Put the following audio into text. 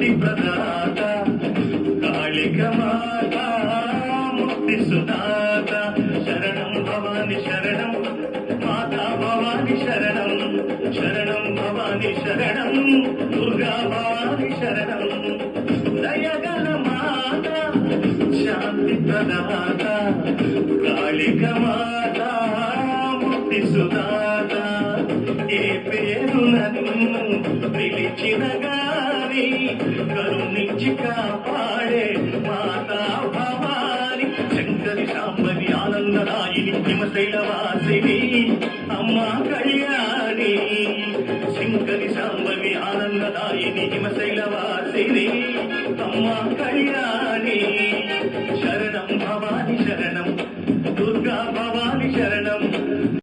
శాంతి ప్రదాత కాళిక మాత ముక్తి సుదాత శరణం భవాని శరణం మాతా భవాని శరణం శరణం భవాని శరణం దుర్గా భవాని శరణం దయగల మాత శాంతి ప్రదాత కాళిక మాత ముక్తి సుదాత ఏ పేరున నిన్ను పిలిచిన గాని కరుణించి కాపాడే మాతా భవాని శంకరి శాంబరి ఆనందరాయిని హిమశైలవాసిని అమ్మా కళ్యాణి శంకరి శాంబరి ఆనందరాయిని హిమశైలవాసిని అమ్మా కళ్యాణి శరణం భవాని శరణం దుర్గా భవాని శరణం